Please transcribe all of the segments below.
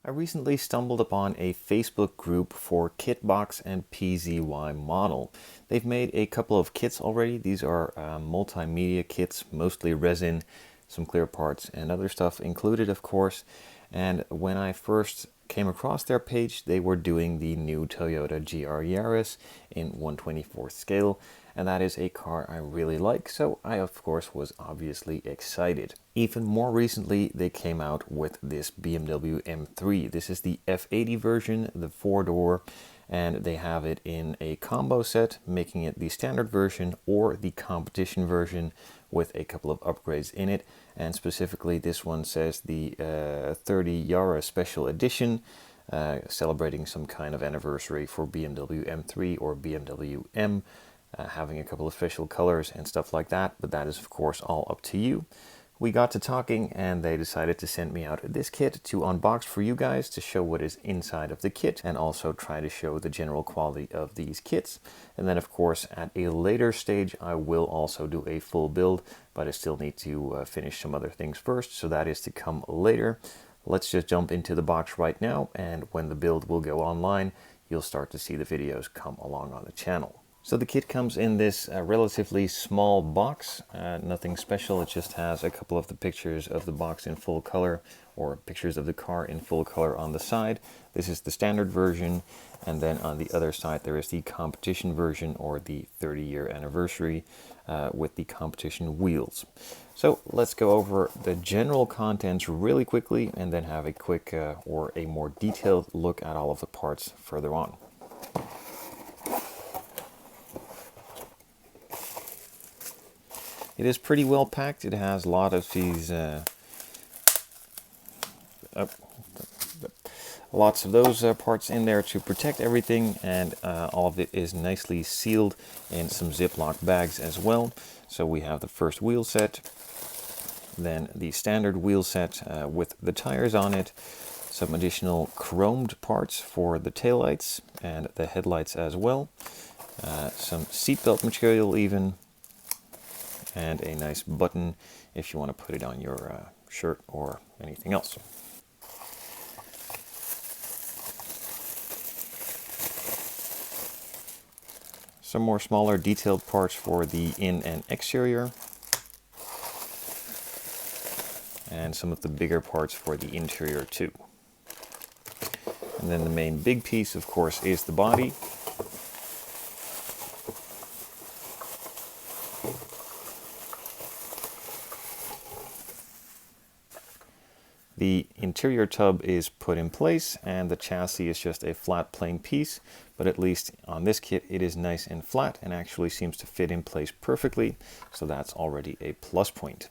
I recently stumbled upon a Facebook group for Kitbox and PZY model. They've made a couple of kits already. These are multimedia kits, mostly resin, some clear parts and other stuff included, of course. And when I first came across their page, they were doing the new Toyota GR Yaris in 1/24th scale, and that is a car I really like, so I of course was obviously excited. Even more recently, they came out with this BMW M3. This is the F80 version, the 4-door, and they have it in a combo set, making it the standard version or the competition version with a couple of upgrades in it. And specifically, this one says the 30 Jahre special edition, celebrating some kind of anniversary for BMW M3 or BMW M, having a couple of special colors and stuff like that, but that is of course all up to you. We got to talking and they decided to send me out this kit to unbox for you guys to show what is inside of the kit and also try to show the general quality of these kits. And then of course at a later stage I will also do a full build, but I still need to finish some other things first, so that is to come later. Let's just jump into the box right now, and when the build will go online, you'll start to see the videos come along on the channel. So the kit comes in this relatively small box, nothing special. It just has a couple of the pictures of the box in full color, or pictures of the car in full color on the side. This is the standard version, and then on the other side there is the competition version, or the 30-year anniversary with the competition wheels. So let's go over the general contents really quickly and then have a quick or a more detailed look at all of the parts further on. It is pretty well packed. It has a lot of these, lots of those parts in there to protect everything, and all of it is nicely sealed in some Ziploc bags as well. So we have the first wheel set, then the standard wheel set with the tires on it, some additional chromed parts for the taillights and the headlights as well, some seatbelt material even, and a nice button if you want to put it on your shirt or anything else. Some more smaller detailed parts for the in and exterior, and some of the bigger parts for the interior too. And then the main big piece, of course, is the body. The interior tub is put in place and the chassis is just a flat plain piece, but at least on this kit it is nice and flat and actually seems to fit in place perfectly, so that's already a plus point.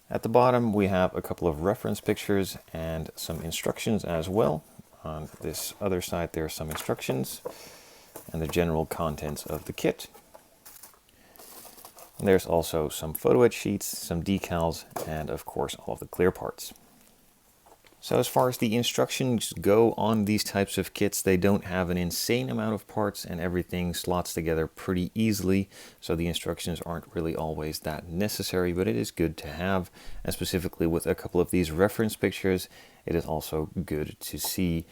At the bottom we have a couple of reference pictures and some instructions as well. On this other side there are some instructions and the general contents of the kit. And there's also some photo etch sheets, some decals, and of course all of the clear parts. So as far as the instructions go on these types of kits, they don't have an insane amount of parts and everything slots together pretty easily. So the instructions aren't really always that necessary, but it is good to have. And specifically with a couple of these reference pictures, it is also good to see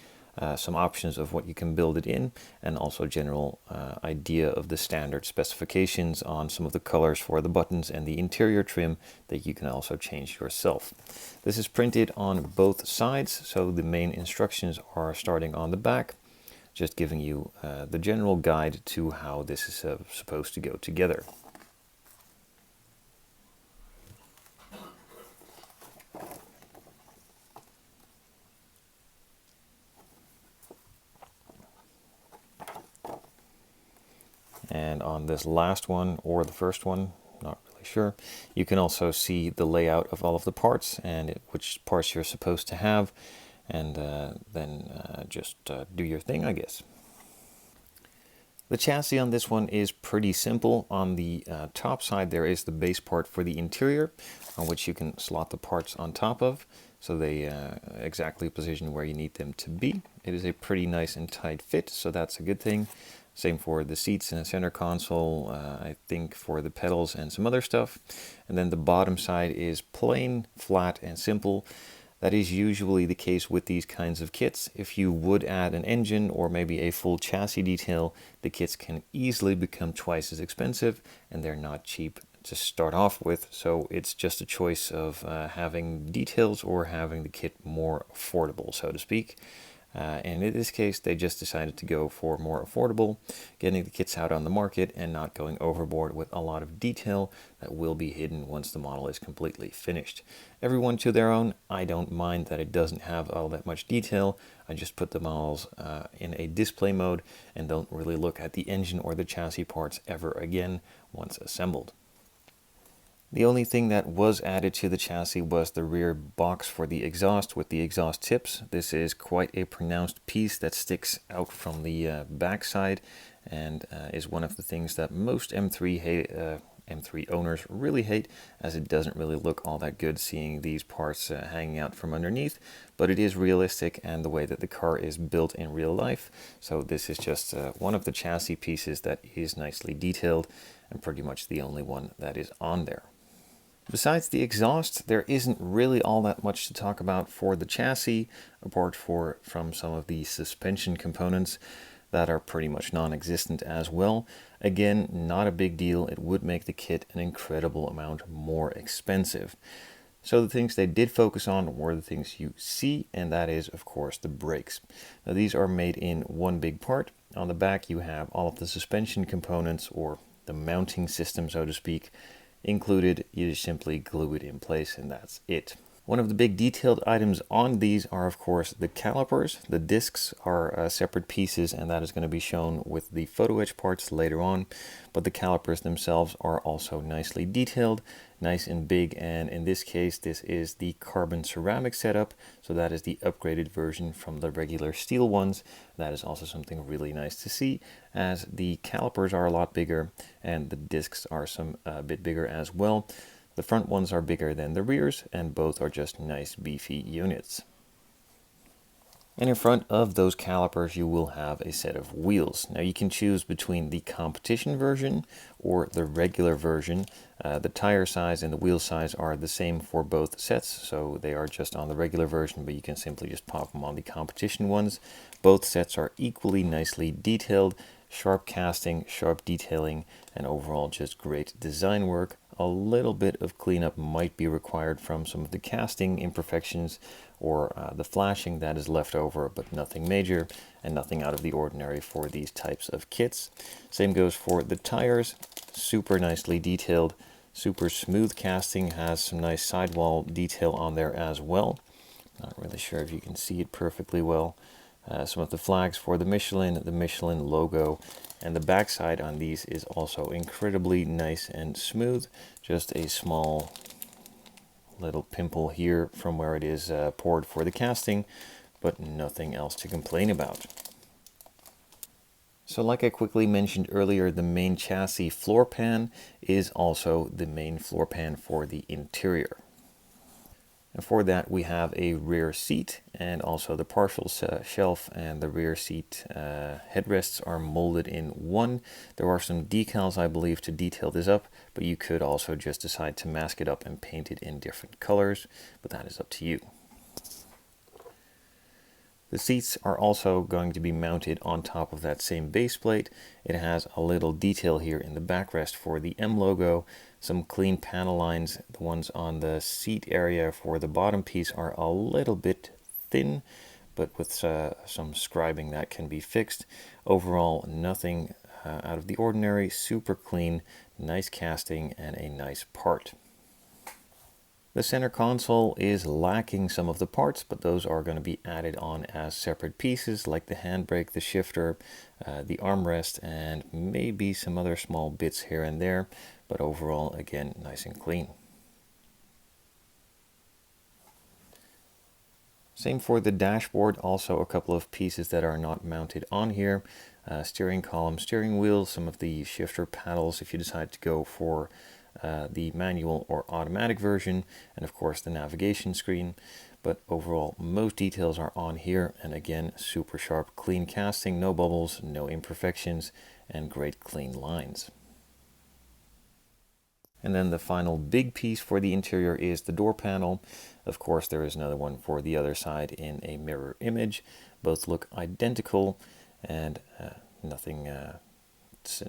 some options of what you can build it in, and also general idea of the standard specifications on some of the colors for the buttons and the interior trim that you can also change yourself. This is printed on both sides, so the main instructions are starting on the back, just giving you the general guide to how this is supposed to go together. And on this last one, or the first one, not really sure, you can also see the layout of all of the parts and which parts you're supposed to have, and then just do your thing, I guess. The chassis on this one is pretty simple. On the top side there is the base part for the interior, on which you can slot the parts on top of, so they exactly position where you need them to be. It is a pretty nice and tight fit, so that's a good thing. Same for the seats and the center console, I think for the pedals and some other stuff. And then the bottom side is plain, flat and simple. That is usually the case with these kinds of kits. If you would add an engine or maybe a full chassis detail, the kits can easily become twice as expensive, and they're not cheap to start off with. So it's just a choice of having details or having the kit more affordable, so to speak. And in this case, they just decided to go for more affordable, getting the kits out on the market and not going overboard with a lot of detail that will be hidden once the model is completely finished. Everyone to their own. I don't mind that it doesn't have all that much detail. I just put the models in a display mode and don't really look at the engine or the chassis parts ever again once assembled. The only thing that was added to the chassis was the rear box for the exhaust with the exhaust tips. This is quite a pronounced piece that sticks out from the back side and is one of the things that most M3 owners really hate, as it doesn't really look all that good seeing these parts hanging out from underneath, but it is realistic and the way that the car is built in real life. So this is just one of the chassis pieces that is nicely detailed and pretty much the only one that is on there. Besides the exhaust, there isn't really all that much to talk about for the chassis, apart from some of the suspension components that are pretty much non-existent as well. Again, not a big deal. It would make the kit an incredible amount more expensive. So the things they did focus on were the things you see, and that is, of course, the brakes. Now, these are made in one big part. On the back, you have all of the suspension components, or the mounting system, so to speak, included. You just simply glue it in place and that's it. One of the big detailed items on these are, of course, the calipers. The discs are separate pieces, and that is going to be shown with the photo etch parts later on. But the calipers themselves are also nicely detailed, nice and big, and in this case, this is the carbon ceramic setup. So that is the upgraded version from the regular steel ones. That is also something really nice to see, as the calipers are a lot bigger and the discs are a bit bigger as well. The front ones are bigger than the rears, and both are just nice beefy units. And in front of those calipers you will have a set of wheels. Now you can choose between the competition version or the regular version. The tire size and the wheel size are the same for both sets, so they are just on the regular version, but you can simply just pop them on the competition ones. Both sets are equally nicely detailed, sharp casting, sharp detailing, and overall just great design work. A little bit of cleanup might be required from some of the casting imperfections or the flashing that is left over, but nothing major and nothing out of the ordinary for these types of kits. Same goes for the tires, super nicely detailed, super smooth casting, has some nice sidewall detail on there as well. Not really sure if you can see it perfectly well. Some of the flags for the Michelin logo, and the backside on these is also incredibly nice and smooth. Just a small little pimple here from where it is poured for the casting, but nothing else to complain about. So like I quickly mentioned earlier, the main chassis floor pan is also the main floor pan for the interior. And for that we have a rear seat, and also the partial shelf and the rear seat headrests are molded in one. There are some decals, I believe, to detail this up, but you could also just decide to mask it up and paint it in different colors, but that is up to you. The seats are also going to be mounted on top of that same base plate. It has a little detail here in the backrest for the M logo, some clean panel lines. The ones on the seat area for the bottom piece are a little bit thin, but with some scribing that can be fixed. Overall, nothing out of the ordinary, super clean, nice casting, and a nice part. The center console is lacking some of the parts, but those are going to be added on as separate pieces, like the handbrake, the shifter, the armrest, and maybe some other small bits here and there, but overall, again, nice and clean. Same for the dashboard, also a couple of pieces that are not mounted on here. Steering column, steering wheel, some of the shifter paddles if you decide to go for the manual or automatic version, and of course the navigation screen. But overall, most details are on here, and again, super sharp, clean casting, no bubbles, no imperfections, and great clean lines. And then the final big piece for the interior is the door panel. Of course, there is another one for the other side in a mirror image. Both look identical, and nothing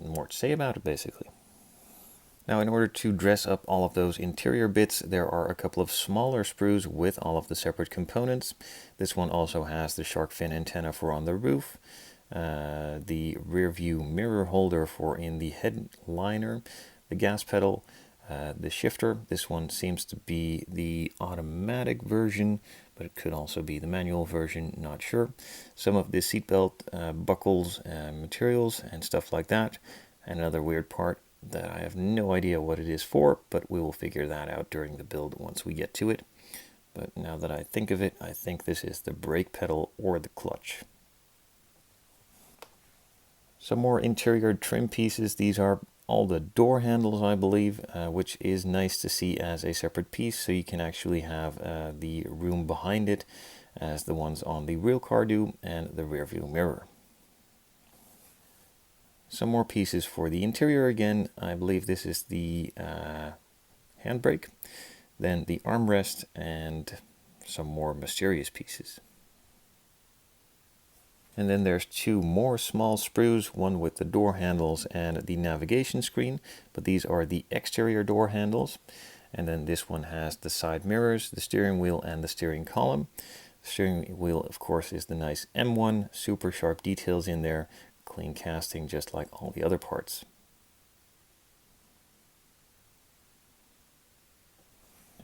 more to say about it, basically. Now, in order to dress up all of those interior bits, there are a couple of smaller sprues with all of the separate components. This one also has the shark fin antenna for on the roof, the rear view mirror holder for in the headliner, the gas pedal, the shifter. This one seems to be the automatic version, but it could also be the manual version, not sure. Some of the seatbelt buckles, materials and stuff like that. And another weird part that I have no idea what it is for, but we will figure that out during the build once we get to it. But now that I think of it, I think this is the brake pedal or the clutch. Some more interior trim pieces. These are all the door handles, I believe, which is nice to see as a separate piece, so you can actually have the room behind it as the ones on the real car do, and the rear view mirror. Some more pieces for the interior again. I believe this is the handbrake, then the armrest, and some more mysterious pieces. And then there's two more small sprues, one with the door handles and the navigation screen, but these are the exterior door handles. And then this one has the side mirrors, the steering wheel, and the steering column. The steering wheel, of course, is the nice M1, super sharp details in there, clean casting just like all the other parts.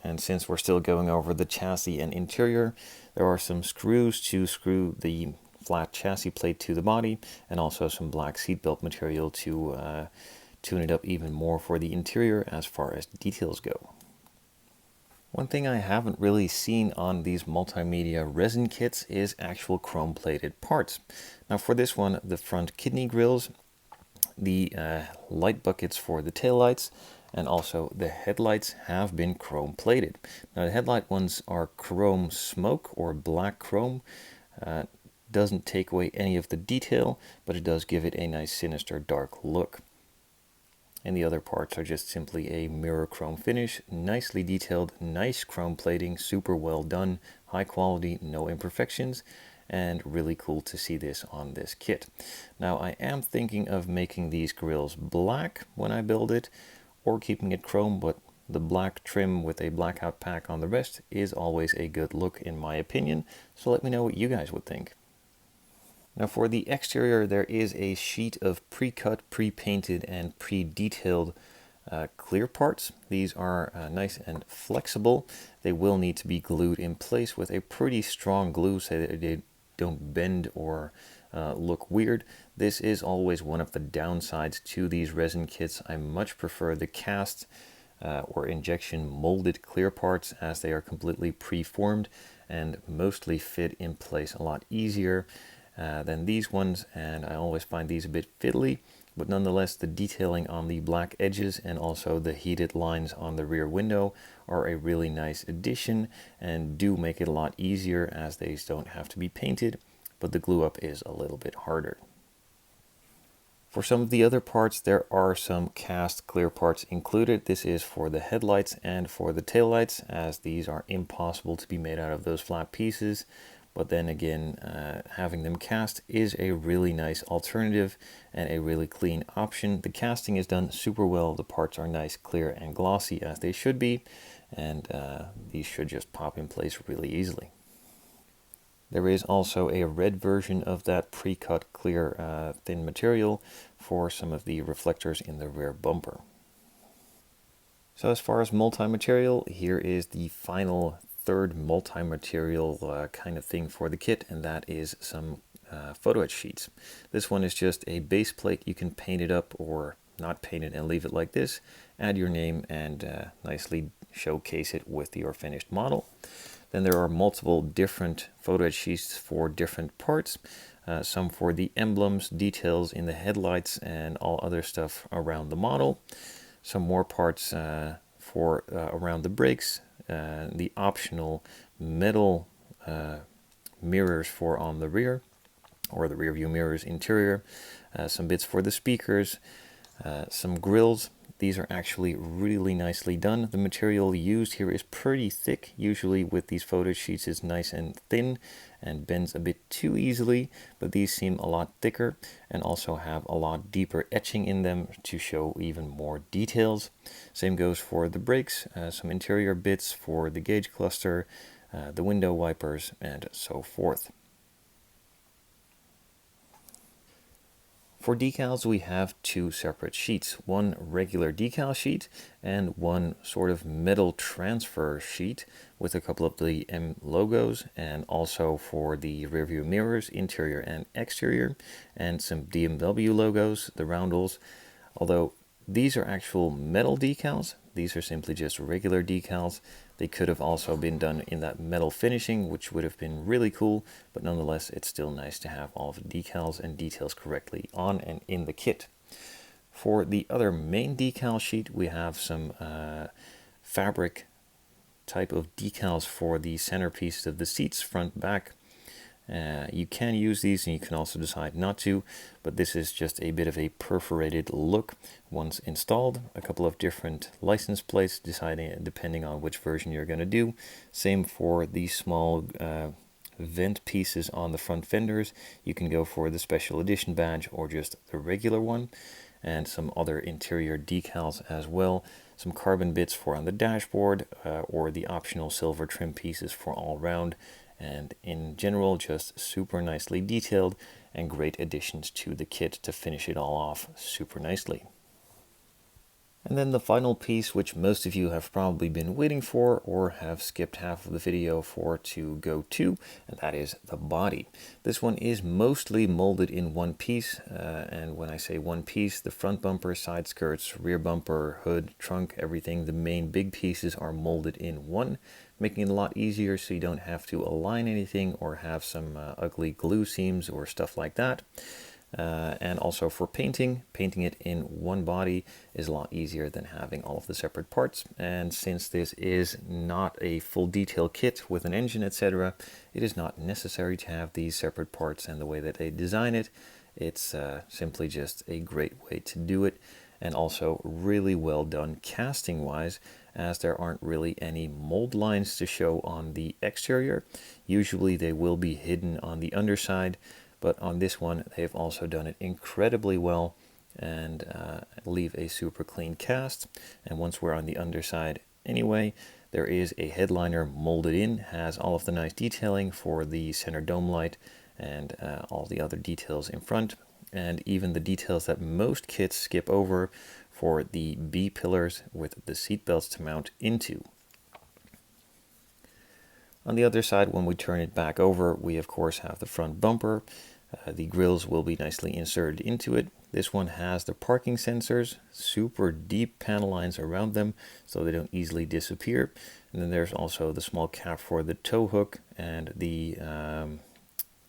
And since we're still going over the chassis and interior, there are some screws to screw the flat chassis plate to the body, and also some black seatbelt material to tune it up even more for the interior as far as details go. One thing I haven't really seen on these multimedia resin kits is actual chrome plated parts. Now for this one, the front kidney grills, the light buckets for the taillights, and also the headlights have been chrome plated. Now the headlight ones are chrome smoke or black chrome. Doesn't take away any of the detail, but it does give it a nice sinister dark look. And the other parts are just simply a mirror chrome finish, nicely detailed, nice chrome plating, super well done, high quality, no imperfections, and really cool to see this on this kit. Now I am thinking of making these grills black when I build it, or keeping it chrome, but the black trim with a blackout pack on the rest is always a good look in my opinion, so let me know what you guys would think. Now for the exterior, there is a sheet of pre-cut, pre-painted, and pre-detailed clear parts. These are nice and flexible. They will need to be glued in place with a pretty strong glue so that they don't bend or look weird. This is always one of the downsides to these resin kits. I much prefer the cast or injection molded clear parts, as they are completely pre-formed and mostly fit in place a lot easier than these ones, and I always find these a bit fiddly, but nonetheless the detailing on the black edges and also the heated lines on the rear window are a really nice addition and do make it a lot easier, as these don't have to be painted, but the glue up is a little bit harder. For some of the other parts, there are some cast clear parts included. This is for the headlights and for the taillights, as these are impossible to be made out of those flat pieces. But then again, having them cast is a really nice alternative and a really clean option. The casting is done super well. The parts are nice, clear, and glossy as they should be, and these should just pop in place really easily. There is also a red version of that pre-cut clear thin material for some of the reflectors in the rear bumper. So as far as multi-material, here is the final third multi-material kind of thing for the kit, and that is some photo etch sheets. This one is just a base plate. You can paint it up or not paint it and leave it like this, add your name, and nicely showcase it with your finished model. Then there are multiple different photo etch sheets for different parts, some for the emblems, details in the headlights, and all other stuff around the model. Some more parts for around the brakes, the optional metal mirrors for on the rear, or the rear view mirrors interior, some bits for the speakers, some grills, these are actually really nicely done. The material used here is pretty thick. Usually with these photo sheets it's nice and thin and bends a bit too easily, but these seem a lot thicker and also have a lot deeper etching in them to show even more details. Same goes for the brakes, some interior bits for the gauge cluster, the window wipers, and so forth. For decals, we have two separate sheets, one regular decal sheet and one sort of metal transfer sheet with a couple of the M logos, and also for the rearview mirrors, interior and exterior, and some BMW logos, the roundels. Although these are actual metal decals, these are simply just regular decals. They could have also been done in that metal finishing, which would have been really cool, but nonetheless, it's still nice to have all of the decals and details correctly on and in the kit. For the other main decal sheet, we have some fabric type of decals for the centerpieces of the seats, front, back. You can use these and you can also decide not to, but this is just a bit of a perforated look once installed. A couple of different license plates depending on which version you're going to do. Same for the small vent pieces on the front fenders. You can go for the special edition badge or just the regular one, and some other interior decals as well. Some carbon bits for on the dashboard or the optional silver trim pieces for all round. And in general, just super nicely detailed and great additions to the kit to finish it all off super nicely. And then the final piece, which most of you have probably been waiting for or have skipped half of the video for to go to, and that is the body. This one is mostly molded in one piece, and when I say one piece, the front bumper, side skirts, rear bumper, hood, trunk, everything, the main big pieces are molded in one, making it a lot easier so you don't have to align anything or have some ugly glue seams or stuff like that. And also for painting it in one body is a lot easier than having all of the separate parts. And since this is not a full detail kit with an engine, etc., it is not necessary to have these separate parts. And the way that they design it, it's simply just a great way to do it, and also really well done casting wise, as there aren't really any mold lines to show on the exterior. Usually they will be hidden on the underside, but on this one they've also done it incredibly well and leave a super clean cast. And once we're on the underside anyway, there is a headliner molded in, has all of the nice detailing for the center dome light and all the other details in front, and even the details that most kits skip over for the B pillars with the seat belts to mount into. On the other side, when we turn it back over, we of course have the front bumper. The grills will be nicely inserted into it. This one has the parking sensors, super deep panel lines around them so they don't easily disappear. And then there's also the small cap for the tow hook and the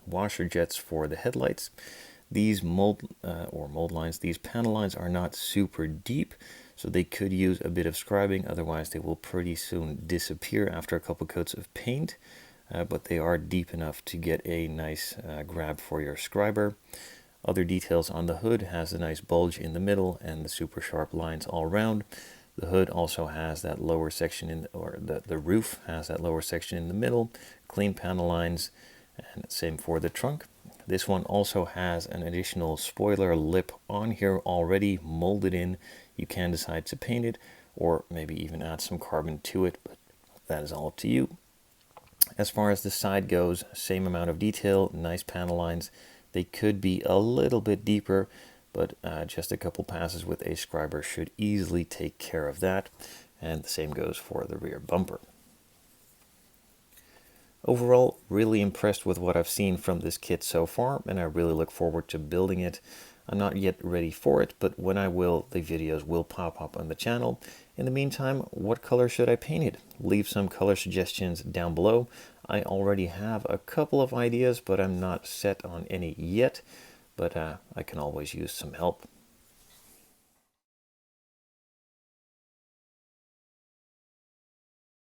washer jets for the headlights. These mold lines, these panel lines are not super deep, so they could use a bit of scribing, otherwise they will pretty soon disappear after a couple coats of paint, but they are deep enough to get a nice grab for your scriber. Other details on the hood has a nice bulge in the middle and the super sharp lines all around. The hood also has that lower section the roof has that lower section in the middle, clean panel lines, and same for the trunk. This one also has an additional spoiler lip on here already molded in. You can decide to paint it or maybe even add some carbon to it, but that is all up to you. As far as the side goes, same amount of detail, nice panel lines. They could be a little bit deeper, but just a couple passes with a scriber should easily take care of that. And the same goes for the rear bumper. Overall, really impressed with what I've seen from this kit so far, and I really look forward to building it. I'm not yet ready for it, but when I will, the videos will pop up on the channel. In the meantime, what color should I paint it? Leave some color suggestions down below. I already have a couple of ideas, but I'm not set on any yet, but I can always use some help.